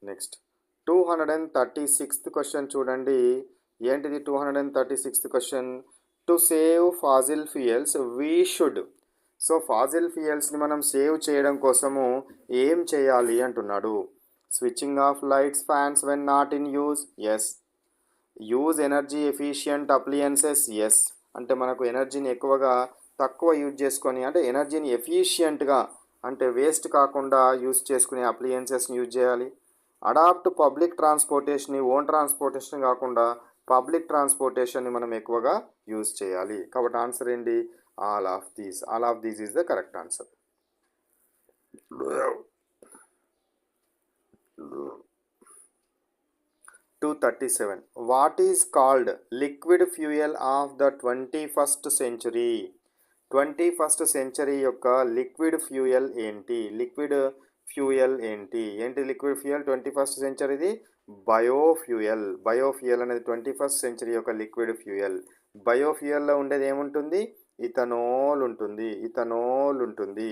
Next 236th question చూడండి. ఏంటిది 236th question? To save fossil fuels we should. So fossil ఫ్యూయల్స్ని మనం save చేయడం కోసము ఏం చేయాలి అంటున్నాడు. Switching off lights, fans when not in use, yes. Use energy efficient appliances, yes. అంటే మనకు ఎనర్జీని ఎక్కువగా తక్కువ యూజ్ చేసుకొని, అంటే ఎనర్జీని ఎఫిషియంట్గా అంటే వేస్ట్ కాకుండా యూజ్ చేసుకునే అప్లియన్సెస్ని యూజ్ చేయాలి. అడాప్ట్ పబ్లిక్ ట్రాన్స్పోర్టేషన్ని ఓన్ ట్రాన్స్పోర్టేషన్ కాకుండా పబ్లిక్ ట్రాన్స్పోర్టేషన్ని మనం ఎక్కువగా యూజ్ చేయాలి. కాబట్టి ఆన్సర్ ఏంటి? All of these. All of these is the correct answer. 237. What is called liquid fuel of the 21st century? 21st century యొక్క లిక్విడ్ ఫ్యూయల్ ఏంటి? లిక్విడ్ ఫ్యూయల్ ఏంటి? లిక్విడ్ ఫ్యూయల్ 21st centuryది బయోఫ్యూయల్. బయోఫ్యూయల్ అనేది 21st century యొక్క liquid fuel. బయోఫ్యూయల్లో ఉండేది ఏముంటుంది? Ethanol ఉంటుంది. Ethanol ఉంటుంది.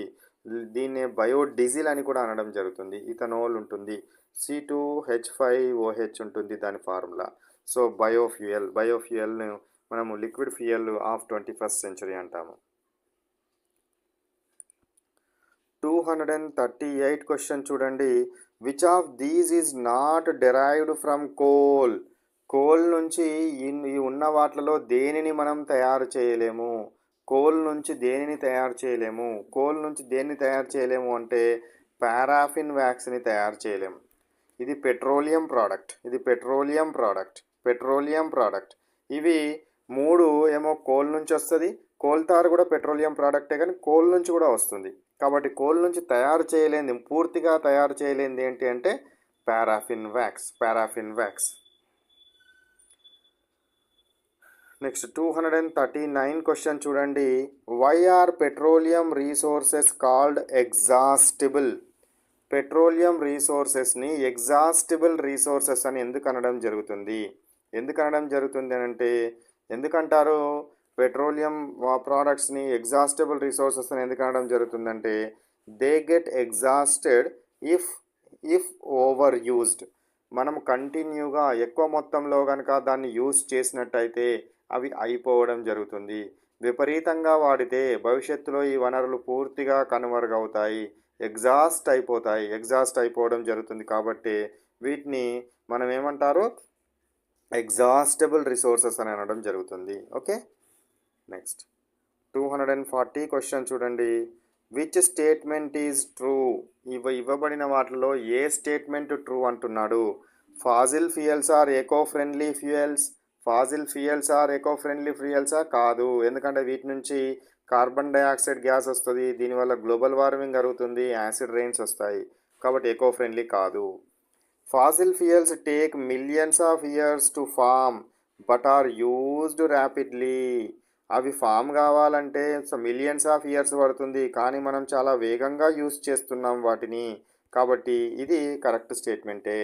దీన్నే బయోడీజిల్ అని కూడా అనడం జరుగుతుంది. ఇథనాల్ ఉంటుంది. C2H5OH ఉంటుంది దాని ఫార్ములా. సో బయోఫ్యూయల్ను మనము liquid fuel of 21st century అంటాము. 238 క్వశ్చన్ చూడండి. Which of these is not derived from coal? Coal నుంచి ఈ ఉన్న వాటిలో దేనిని మనం తయారు చేయలేము? కోల్ నుంచి దేనిని తయారు చేయలేము? కోల్ నుంచి దేన్ని తయారు చేయలేము అంటే పారాఫిన్ వ్యాక్స్ని తయారు చేయలేము. ఇది పెట్రోలియం ప్రోడక్ట్. Petroleum product. ఇవి మూడు ఏమో కోల్ నుంచి వస్తుంది. కోల్ తారు కూడా పెట్రోలియం ప్రోడక్టే, కానీ కోల్ నుంచి కూడా వస్తుంది. కాబట్టి కోల్ నుంచి తయారు చేయలేనిది, పూర్తిగా తయారు చేయలేనిది ఏంటి అంటే పారాఫిన్ వ్యాక్స్. నెక్స్ట్ 239 క్వశ్చన్ చూడండి. Why are petroleum resources called exhaustible? Petroleum రీసోర్సెస్ని ఎగ్జాస్టిబుల్ రీసోర్సెస్ అని ఎందుకు అనడం జరుగుతుంది అని అంటే, ఎందుకంటారు పెట్రోలియం ప్రోడక్ట్స్ని ఎగ్జాస్టిబుల్ రీసోర్సెస్ అని ఎందుకు అనడం జరుగుతుందంటే they get exhausted if over used. మనం కంటిన్యూగా ఎక్కువ మొత్తంలో కనుక దాన్ని యూజ్ చేసినట్టయితే అవి అయిపోవడం జరుగుతుంది. విపరీతంగా వాడితే భవిష్యత్తులో ఈ వనరులు పూర్తిగా కనుమరుగవుతాయి, ఎగ్జాస్ట్ అయిపోవడం జరుగుతుంది. కాబట్టి వీటిని మనం ఏమంటారు? ఎగ్జాస్టబుల్ రిసోర్సెస్ అని అనడం జరుగుతుంది. ఓకే. నెక్స్ట్ 240 క్వశ్చన్ చూడండి. Which statement is true? ఇవ్వబడిన వాటిలో ఏ స్టేట్మెంట్ ట్రూ అంటున్నాడు? Fossil fuels are eco friendly ఫ్యూయల్సా? కాదు. ఎందుకంటే వీటి నుంచి కార్బన్ డైఆక్సైడ్ గ్యాస్ వస్తుంది. దీనివల్ల గ్లోబల్ వార్మింగ్ జరుగుతుంది, యాసిడ్ రెయిన్స్ వస్తాయి. కాబట్టి ఎకో ఫ్రెండ్లీ కాదు. Fossil fuels take millions of years to form but are used rapidly. అవి ఫామ్ కావాలంటే మిలియన్స్ ఆఫ్ ఇయర్స్ పడుతుంది, కానీ మనం చాలా వేగంగా యూజ్ చేస్తున్నాం వాటిని. కాబట్టి ఇది కరెక్ట్ స్టేట్మెంటే.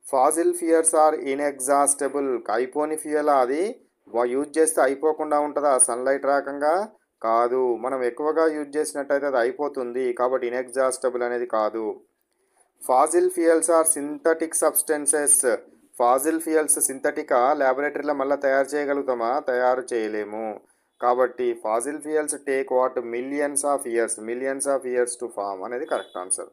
Fossil fuels are inexhaustible. అయిపోని ఫ్యూయల్ అది యూజ్ చేస్తే అయిపోకుండా ఉంటుందా సన్లైట్ రాకంగా? కాదు. మనం ఎక్కువగా యూజ్ చేసినట్టయితే అది అయిపోతుంది. కాబట్టి ఇన్ఎగ్జాస్టబుల్ అనేది కాదు. Fossil fuels are synthetic substances. Fossil fuels సింథటికా? ల్యాబొరేటరీలో మళ్ళీ తయారు చేయగలుగుతామా? తయారు చేయలేము. కాబట్టి fossil fuels take millions of years to form అనేది కరెక్ట్ ఆన్సర్.